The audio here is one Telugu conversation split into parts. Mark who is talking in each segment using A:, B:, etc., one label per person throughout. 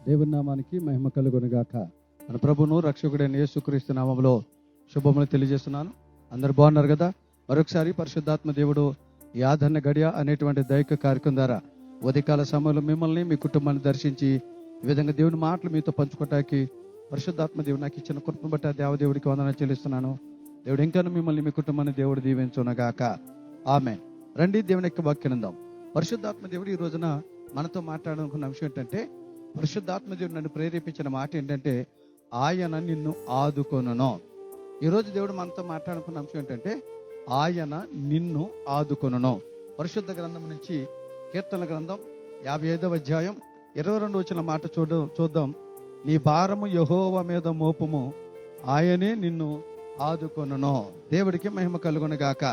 A: దేవుని నామానికి మహిమ కలుగునుగాక. మన ప్రభువును రక్షకుడైన యేసుక్రీస్తు నామములో శుభములు తెలియజేస్తున్నాను. అందరు బాగున్నారు కదా? మరొకసారి పరిశుద్ధాత్మ దేవుడు ఈ ఆదరణ గడియ అనేటువంటి దైవిక కార్యక్రమం ద్వారా ఉదయకాల సమయంలో మిమ్మల్ని మీ కుటుంబాన్ని దర్శించి ఈ విధంగా దేవుని మాటలు మీతో పంచుకోవటానికి పరిశుద్ధాత్మ దేవుడు నాకు ఇచ్చిన కృపను బట్టి ఆ దేవదేవుడికి వందనాలు చెల్లిస్తున్నాను. దేవుడు ఇంకా మిమ్మల్ని మీ కుటుంబాన్ని దేవుడు దీవించునగాక. ఆమేన్. రండి దేవుని యొక్క వాక్యం విందాం. పరిశుద్ధాత్మ దేవుడు ఈ రోజున మనతో మాట్లాడాలనుకున్న అంశం ఏంటంటే, పరిశుద్ధాత్మ దేవుడు నన్ను ప్రేరేపించిన మాట ఏంటంటే, ఆయన నిన్ను ఆదుకొనును. ఈరోజు దేవుడు మనతో మాట్లాడుకున్న అంశం ఏంటంటే, ఆయన నిన్ను ఆదుకొనును. పరిశుద్ధ గ్రంథం నుంచి కీర్తన గ్రంథం 55వ అధ్యాయం 22 వచ్చిన మాట చూద్దాం. నీ భారము యెహోవా మీద మోపుము, ఆయనే నిన్ను ఆదుకొనును. దేవుడికి మహిమ కలుగునుగాక.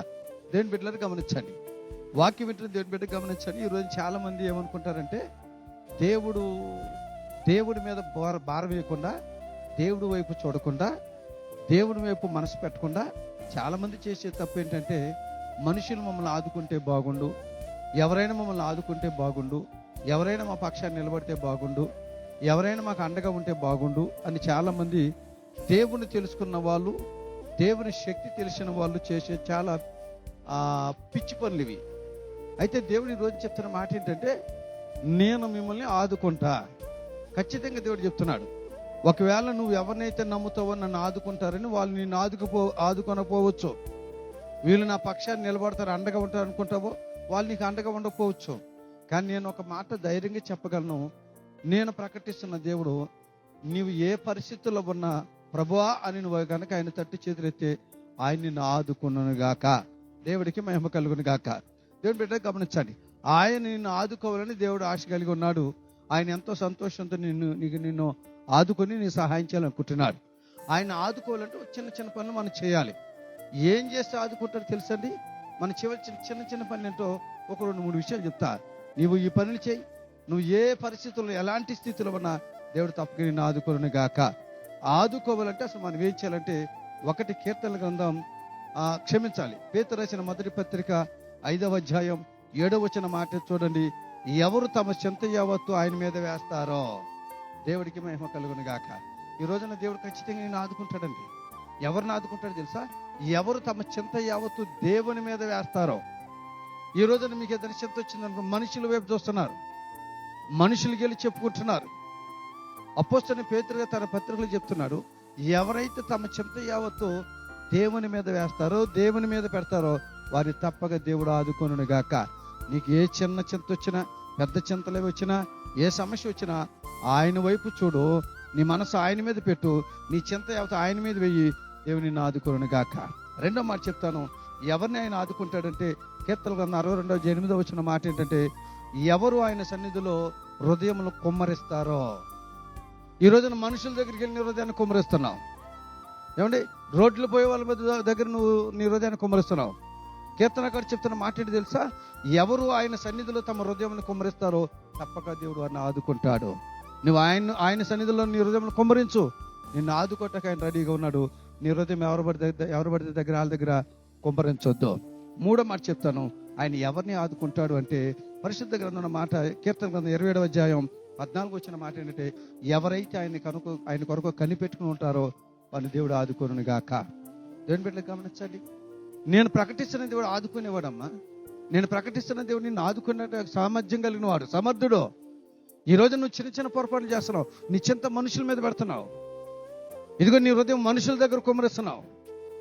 A: దేవుని బిడ్డలను గమనించండి, వాక్యం వింటున్న దేవుని బిడ్డ గమనించండి. ఈరోజు చాలా మంది ఏమనుకుంటారంటే, దేవుడి మీద భారం వేయకుండా, దేవుడి వైపు చూడకుండా, దేవుడి వైపు మనసు పెట్టకుండా చాలా మంది చేసే తప్పు ఏంటంటే, మనుషులు మమ్మల్ని ఆదుకుంటే బాగుండు, ఎవరైనా మమ్మల్ని ఆదుకుంటే బాగుండు, ఎవరైనా మా పక్షాన్ని నిలబడితే బాగుండు, ఎవరైనా మాకు అండగా ఉంటే బాగుండు అని చాలా మంది దేవుని తెలుసుకున్న వాళ్ళు, దేవుని శక్తి తెలిసిన వాళ్ళు చేసే చాలా పిచ్చి పనులు ఇవి. అయితే దేవుడు ఈ రోజు చెప్తున్న మాట ఏంటంటే, నేను మిమ్మల్ని ఆదుకుంటా. ఖచ్చితంగా దేవుడు చెప్తున్నాడు. ఒకవేళ నువ్వు ఎవరినైతే నమ్ముతావో నన్ను ఆదుకుంటారని వాళ్ళు నిన్ను ఆదుకొనపోవచ్చు. వీళ్ళు నా పక్షాన్ని నిలబడతారు, అండగా ఉంటారు అనుకుంటావో వాళ్ళు నీకు అండగా ఉండకపోవచ్చు. కానీ నేను ఒక మాట ధైర్యంగా చెప్పగలను. నేను ప్రకటిస్తున్న దేవుడు, నీవు ఏ పరిస్థితుల్లో ఉన్నా ప్రభువా అని నువ్వు కనుక ఆయన తట్టి చేతులెత్తే ఆయన నిన్ను ఆదుకున్నాను గాక. దేవుడికి మహిమ కలుగును గాక. దేవుడి బిడ్డ గమనించండి, ఆయన నిన్ను ఆదుకోవాలని దేవుడు ఆశ కలిగి ఉన్నాడు. ఆయన ఎంతో సంతోషంతో నిన్ను ఆదుకొని నీ సహాయం చేయాలనుకుంటున్నాడు. ఆయన ఆదుకోవాలంటే చిన్న చిన్న పనులు మనం చేయాలి. ఏం చేస్తే ఆదుకుంటాడో తెలుసండి? మన చిన్న చిన్న పనులు ఏంటో ఒక 2-3 విషయాలు చెప్తా. నీవు ఈ పనులు చేయి. నువ్వు ఏ పరిస్థితుల్లో ఎలాంటి స్థితిలో ఉన్నా దేవుడు తప్పక నిన్ను ఆదుకోను గాక. ఆదుకోవాలంటే అసలు మనం ఏం చేయాలంటే, 1 కీర్తనల గ్రంథం క్షమించాలి, పేతురు రాసిన మొదటి పత్రిక 5వ అధ్యాయం 7వ వచన మాట చూడండి. ఎవరు తమ చింత యావత్తు ఆయన మీద వేస్తారో. దేవుడికి మహిమ కలుగును గాక. ఈ రోజున దేవుడు ఖచ్చితంగా నేను ఆదుకుంటాడండి. ఎవరిని ఆదుకుంటాడో తెలుసా? ఎవరు తమ చింత యావత్తు దేవుని మీద వేస్తారో. ఈ రోజున మీకు ఏదైనా చింత వచ్చిందనుకో, మనుషుల వైపు చూస్తున్నారు, మనుషులకి వెళ్ళి చెప్పుకుంటున్నారు. అపోస్తలుడైన పేతురు తన పత్రికలు చెప్తున్నాడు, ఎవరైతే తమ చింత యావత్తు దేవుని మీద వేస్తారో, దేవుని మీద పెడతారో వారి తప్పక దేవుడు ఆదుకొనును గాక. నీకు ఏ చిన్న చింత వచ్చినా, పెద్ద చింతలు వచ్చినా, ఏ సమస్య వచ్చినా ఆయన వైపు చూడు, నీ మనసు ఆయన మీద పెట్టు, నీ చింత యావత్తు ఆయన మీద వెయ్యి, దేవుని నిన్ను ఆదుకొనును గాక. రెండో మాట చెప్తాను, ఎవరిని ఆయన ఆదుకుంటాడంటే, కీర్తన గ్రంథం 62:8 వచ్చిన మాట ఏంటంటే, ఎవరు ఆయన సన్నిధిలో హృదయములు కుమ్మరిస్తారో. ఈ రోజున మనుషుల దగ్గరికి వెళ్ళి నీ హృదయాన్ని కుమ్మరిస్తున్నావు. ఏమండి, రోడ్లు పోయే వాళ్ళ దగ్గర నువ్వు నీ హృదయాన్ని కుమ్మరిస్తున్నావు. కీర్తనకారుడు చెప్తున్న మాట ఏంటి తెలుసా? ఎవరు ఆయన సన్నిధిలో తమ హృదయాన్ని కుమ్మరిస్తారో తప్పక దేవుడు వారిని ఆదుకుంటాడు. నువ్వు ఆయన సన్నిధిలో నీ హృదయం కుమ్మరించు, నిన్ను ఆదుకోవటానికి ఆయన రెడీగా ఉన్నాడు. నీ హృదయం ఎవరు పడితే దగ్గర వాళ్ళ దగ్గర కుమ్మరించొద్దు. మూడో మాట చెప్తాను, ఆయన ఎవరిని ఆదుకుంటాడు అంటే, పరిశుద్ధ గ్రంథం మాట కీర్తన గ్రంథం 27వ అధ్యాయం 14 వచ్చిన మాట ఏంటంటే, ఎవరైతే ఆయన కొరకు కనిపెట్టుకుని ఉంటారో వారిని దేవుడు ఆదుకోను గాక. దేవుని బిడ్డలు గమనించండి, నేను ప్రకటిస్తున్న దేవుడు ఆదుకునేవాడమ్మా. నేను ప్రకటిస్తున్న దేవుడు నిన్ను ఆదుకునే సామర్థ్యం కలిగిన వాడు, సమర్థుడు. ఈ రోజు నువ్వు చిన్న చిన్న పొరపాట్లు చేస్తున్నావు, నీ చింత మనుషుల మీద పెడుతున్నావు. ఇదిగో నీ హృదయం మనుషుల దగ్గర కుమ్మరిస్తున్నావు,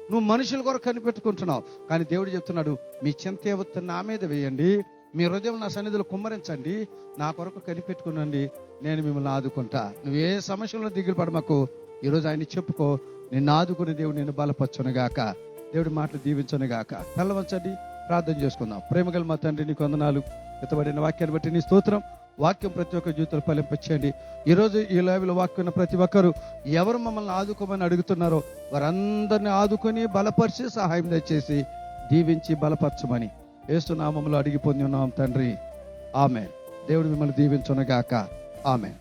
A: నువ్వు మనుషుల కొరకు కనిపెట్టుకుంటున్నావు. కానీ దేవుడు చెప్తున్నాడు, మీ చింత యావత్తు నా మీద వేయండి, మీ హృదయం నా సన్నిధిలో కుమ్మరించండి, నా కొరకు కనిపెట్టుకునండి, నేను మిమ్మల్ని ఆదుకుంటా. నువ్వు ఏ సమస్యలో దిగులు పడమకు, ఈరోజు ఆయన చెప్పుకో, నిన్ను ఆదుకునే దేవుడు నిన్ను బలపరచునుగాక. దేవుడి మాటలు దీవించునుగాక. తెల్లవంచండి, ప్రార్థన చేసుకుందాం. ప్రేమగల మా తండ్రి, నీకు వందనాలు. ఎత్తబడిన వాక్యాన్ని బట్టి నీ స్తోత్రం. వాక్యం ప్రతి ఒక్క జీవితంలో ఫలింపచేయండి. ఈరోజు ఈ లైవ్లో వాక్యం ప్రతి ఒక్కరు ఎవరు మమ్మల్ని ఆదుకోమని అడుగుతున్నారో వారందరినీ ఆదుకొని బలపరిచి సహాయం దయచేసి దీవించి బలపరచమని యేసు నామములో అడిగి పొంది ఉన్నాం తండ్రి. ఆమేన్. దేవుడు మిమ్మల్ని దీవించునుగాక. ఆమేన్.